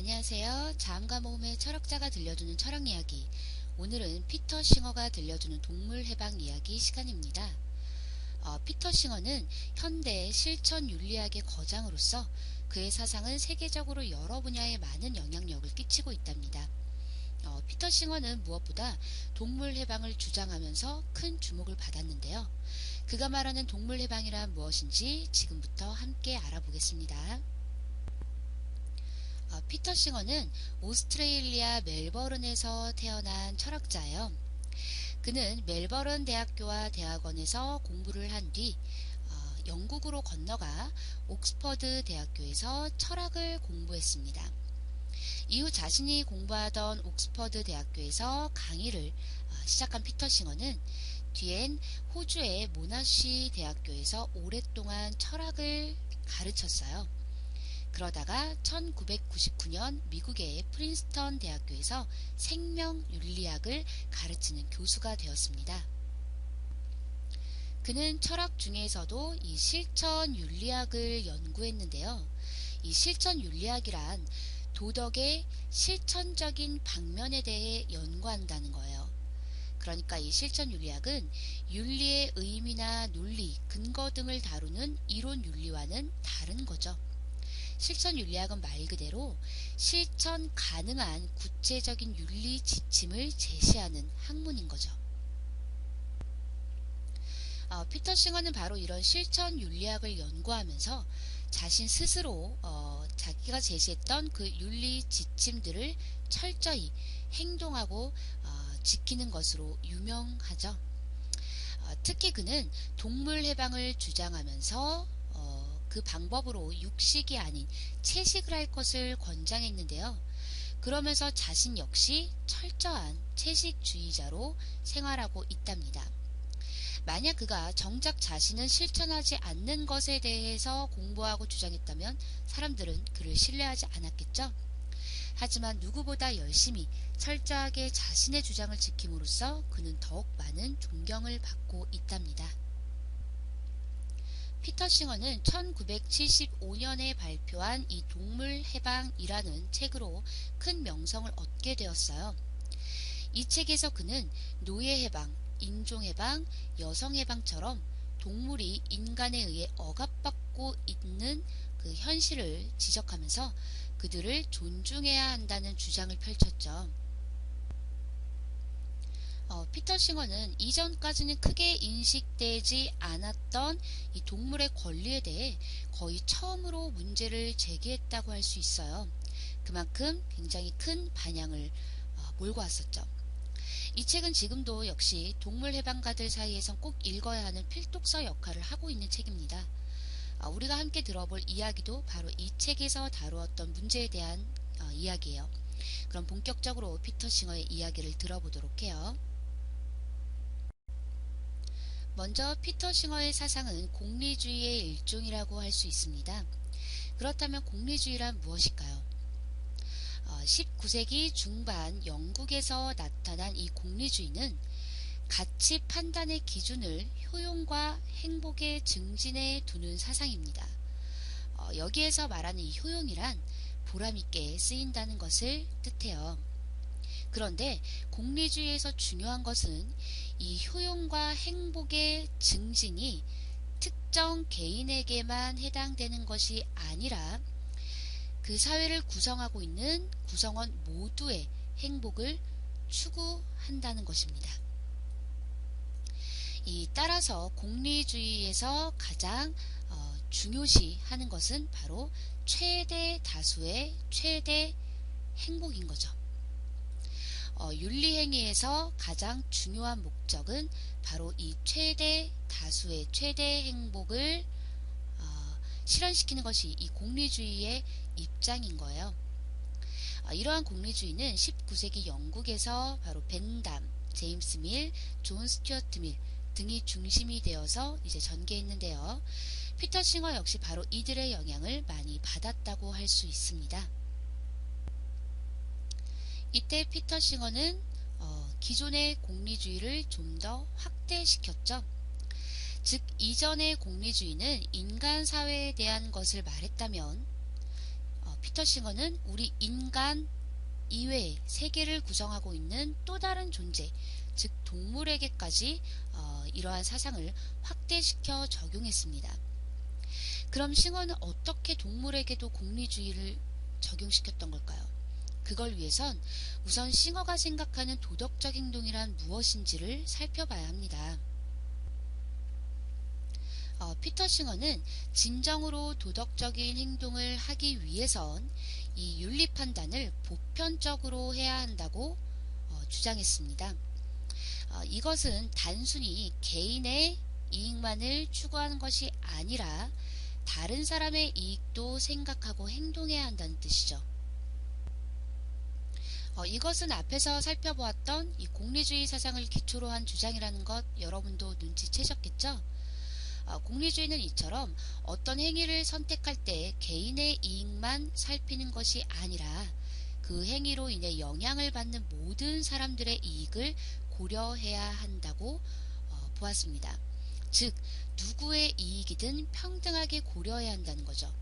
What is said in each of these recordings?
안녕하세요. 자음과 모음의 철학자가 들려주는 철학 이야기. 오늘은 피터 싱어가 들려주는 동물 해방 이야기 시간입니다. 피터 싱어는 현대 실천 윤리학의 거장으로서 그의 사상은 세계적으로 여러 분야에 많은 영향력을 끼치고 있답니다. 피터 싱어는 무엇보다 동물 해방을 주장하면서 큰 주목을 받았는데요. 그가 말하는 동물 해방이란 무엇인지 지금부터 함께 알아보겠습니다. 피터 싱어는 오스트레일리아 멜버른에서 태어난 철학자예요. 그는 멜버른 대학교와 대학원에서 공부를 한 뒤 영국으로 건너가 옥스퍼드 대학교에서 철학을 공부했습니다. 이후 자신이 공부하던 옥스퍼드 대학교에서 강의를 시작한 피터 싱어는 뒤엔 호주의 모나쉬 대학교에서 오랫동안 철학을 가르쳤어요. 그러다가 1999년 미국의 프린스턴 대학교에서 생명윤리학을 가르치는 교수가 되었습니다. 그는 철학 중에서도 이 실천윤리학을 연구했는데요. 이 실천윤리학이란 도덕의 실천적인 방면에 대해 연구한다는 거예요. 그러니까 이 실천윤리학은 윤리의 의미나 논리, 근거 등을 다루는 이론윤리와는 다른 거죠. 실천윤리학은 말 그대로 실천 가능한 구체적인 윤리 지침을 제시하는 학문인 거죠. 피터 싱어는 바로 이런 실천윤리학을 연구하면서 자신 스스로 자기가 제시했던 그 윤리 지침들을 철저히 행동하고 지키는 것으로 유명하죠. 특히 그는 동물 해방을 주장하면서 그 방법으로 육식이 아닌 채식을 할 것을 권장했는데요. 그러면서 자신 역시 철저한 채식주의자로 생활하고 있답니다. 만약 그가 정작 자신은 실천하지 않는 것에 대해서 공부하고 주장했다면 사람들은 그를 신뢰하지 않았겠죠. 하지만 누구보다 열심히 철저하게 자신의 주장을 지킴으로써 그는 더욱 많은 존경을 받고 있답니다. 피터 싱어는 1975년에 발표한 이 동물 해방이라는 책으로 큰 명성을 얻게 되었어요. 이 책에서 그는 노예 해방, 인종 해방, 여성 해방처럼 동물이 인간에 의해 억압받고 있는 그 현실을 지적하면서 그들을 존중해야 한다는 주장을 펼쳤죠. 피터 싱어는 이전까지는 크게 인식되지 않았던 이 동물의 권리에 대해 거의 처음으로 문제를 제기했다고 할 수 있어요. 그만큼 굉장히 큰 반향을 몰고 왔었죠. 이 책은 지금도 역시 동물 해방가들 사이에선 꼭 읽어야 하는 필독서 역할을 하고 있는 책입니다. 우리가 함께 들어볼 이야기도 바로 이 책에서 다루었던 문제에 대한 이야기예요. 그럼 본격적으로 피터 싱어의 이야기를 들어보도록 해요. 먼저 피터 싱어의 사상은 공리주의의 일종이라고 할 수 있습니다. 그렇다면 공리주의란 무엇일까요? 19세기 중반 영국에서 나타난 이 공리주의는 가치 판단의 기준을 효용과 행복의 증진에 두는 사상입니다. 여기에서 말하는 이 효용이란 보람있게 쓰인다는 것을 뜻해요. 그런데 공리주의에서 중요한 것은 이 효용과 행복의 증진이 특정 개인에게만 해당되는 것이 아니라 그 사회를 구성하고 있는 구성원 모두의 행복을 추구한다는 것입니다. 따라서 공리주의에서 가장 중요시하는 것은 바로 최대 다수의 최대 행복인 거죠. 윤리행위에서 가장 중요한 목적은 바로 이 최대 다수의 최대 행복을 실현시키는 것이 이 공리주의의 입장인 거예요. 이러한 공리주의는 19세기 영국에서 바로 벤담, 제임스 밀, 존 스튜어트 밀 등이 중심이 되어서 이제 전개했는데요. 피터 싱어 역시 바로 이들의 영향을 많이 받았다고 할 수 있습니다. 이때 피터 싱어는 기존의 공리주의를 좀 더 확대시켰죠. 즉 이전의 공리주의는 인간 사회에 대한 것을 말했다면 피터 싱어는 우리 인간 이외의 세계를 구성하고 있는 또 다른 존재, 즉 동물에게까지 이러한 사상을 확대시켜 적용했습니다. 그럼 싱어는 어떻게 동물에게도 공리주의를 적용시켰던 걸까요? 그걸 위해선 우선 싱어가 생각하는 도덕적 행동이란 무엇인지를 살펴봐야 합니다. 피터 싱어는 진정으로 도덕적인 행동을 하기 위해선 이 윤리 판단을 보편적으로 해야 한다고 주장했습니다. 이것은 단순히 개인의 이익만을 추구하는 것이 아니라 다른 사람의 이익도 생각하고 행동해야 한다는 뜻이죠. 이것은 앞에서 살펴보았던 이 공리주의 사상을 기초로 한 주장이라는 것 여러분도 눈치채셨겠죠? 공리주의는 이처럼 어떤 행위를 선택할 때 개인의 이익만 살피는 것이 아니라 그 행위로 인해 영향을 받는 모든 사람들의 이익을 고려해야 한다고 보았습니다. 즉 누구의 이익이든 평등하게 고려해야 한다는 거죠.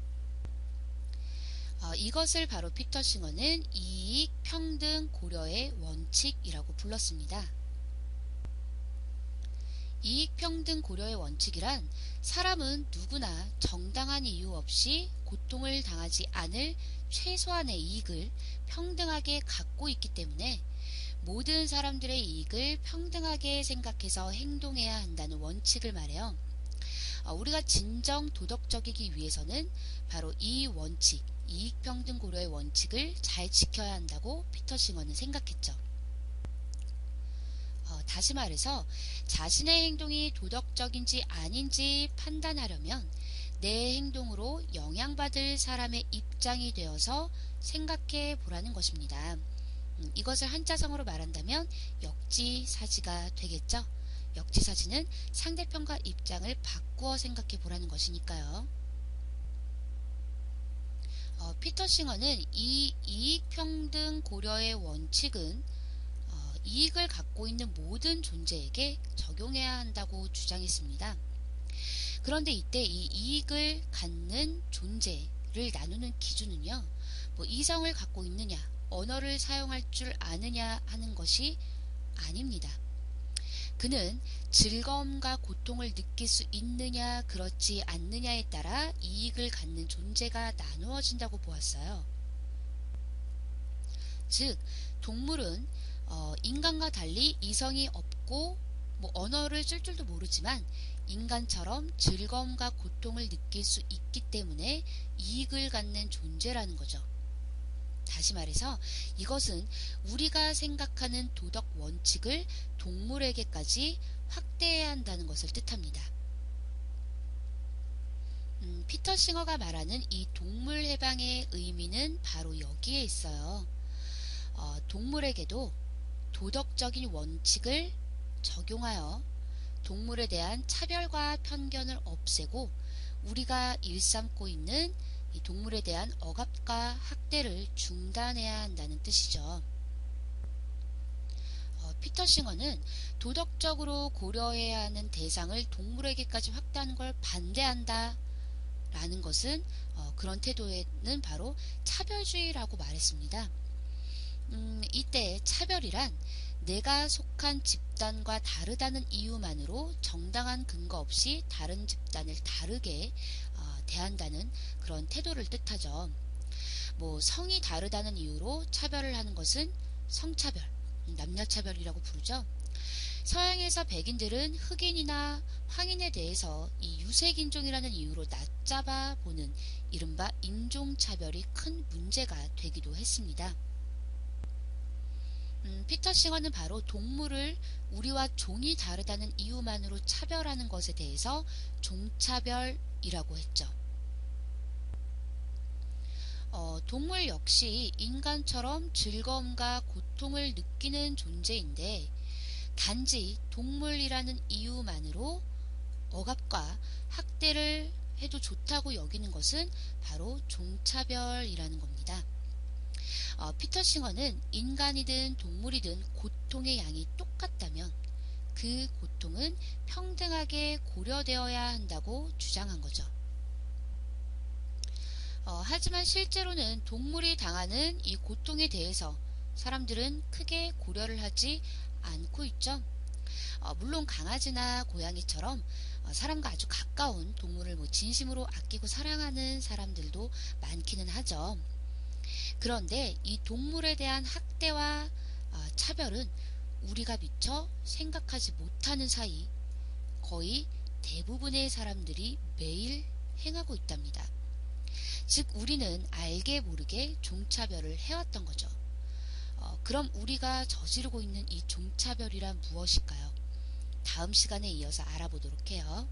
이것을 바로 피터 싱어는 이익 평등 고려의 원칙이라고 불렀습니다. 이익 평등 고려의 원칙이란 사람은 누구나 정당한 이유 없이 고통을 당하지 않을 최소한의 이익을 평등하게 갖고 있기 때문에 모든 사람들의 이익을 평등하게 생각해서 행동해야 한다는 원칙을 말해요. 우리가 진정 도덕적이기 위해서는 바로 이 원칙, 이익평등 고려의 원칙을 잘 지켜야 한다고 피터 싱어는 생각했죠. 다시 말해서 자신의 행동이 도덕적인지 아닌지 판단하려면 내 행동으로 영향받을 사람의 입장이 되어서 생각해 보라는 것입니다. 이것을 한자성어로 말한다면 역지사지가 되겠죠. 역지사지는 상대편과 입장을 바꾸어 생각해 보라는 것이니까요. 피터 싱어는 이 이익평등 고려의 원칙은 이익을 갖고 있는 모든 존재에게 적용해야 한다고 주장했습니다. 그런데 이때 이 이익을 갖는 존재를 나누는 기준은요, 이성을 갖고 있느냐, 언어를 사용할 줄 아느냐 하는 것이 아닙니다. 그는 즐거움과 고통을 느낄 수 있느냐 그렇지 않느냐에 따라 이익을 갖는 존재가 나누어진다고 보았어요. 즉 동물은 인간과 달리 이성이 없고 언어를 쓸 줄도 모르지만 인간처럼 즐거움과 고통을 느낄 수 있기 때문에 이익을 갖는 존재라는 거죠. 다시 말해서 이것은 우리가 생각하는 도덕 원칙을 동물에게까지 확대해야 한다는 것을 뜻합니다. 피터 싱어가 말하는 이 동물 해방의 의미는 바로 여기에 있어요. 동물에게도 도덕적인 원칙을 적용하여 동물에 대한 차별과 편견을 없애고 우리가 일삼고 있는 이 동물에 대한 억압과 학대를 중단해야 한다는 뜻이죠. 피터 싱어는 도덕적으로 고려해야 하는 대상을 동물에게까지 확대하는 걸 반대한다 라는 것은 그런 태도에는 바로 차별주의라고 말했습니다. 이때 차별이란 내가 속한 집단과 다르다는 이유만으로 정당한 근거 없이 다른 집단을 다르게 대한다는 그런 태도를 뜻하죠. 성이 다르다는 이유로 차별을 하는 것은 성차별, 남녀차별이라고 부르죠. 서양에서 백인들은 흑인이나 황인에 대해서 이 유색인종이라는 이유로 낮잡아 보는 이른바 인종차별이 큰 문제가 되기도 했습니다. 피터 싱어는 바로 동물을 우리와 종이 다르다는 이유만으로 차별하는 것에 대해서 종차별이라고 했죠. 동물 역시 인간처럼 즐거움과 고통을 느끼는 존재인데 단지 동물이라는 이유만으로 억압과 학대를 해도 좋다고 여기는 것은 바로 종차별이라는 겁니다. 피터 싱어는 인간이든 동물이든 고통의 양이 똑같다면 그 고통은 평등하게 고려되어야 한다고 주장한 거죠. 하지만 실제로는 동물이 당하는 이 고통에 대해서 사람들은 크게 고려를 하지 않고 있죠. 물론 강아지나 고양이처럼 사람과 아주 가까운 동물을 진심으로 아끼고 사랑하는 사람들도 많기는 하죠. 그런데 이 동물에 대한 학대와 차별은 우리가 미처 생각하지 못하는 사이 거의 대부분의 사람들이 매일 행하고 있답니다. 즉 우리는 알게 모르게 종차별을 해왔던 거죠. 그럼 우리가 저지르고 있는 이 종차별이란 무엇일까요? 다음 시간에 이어서 알아보도록 해요.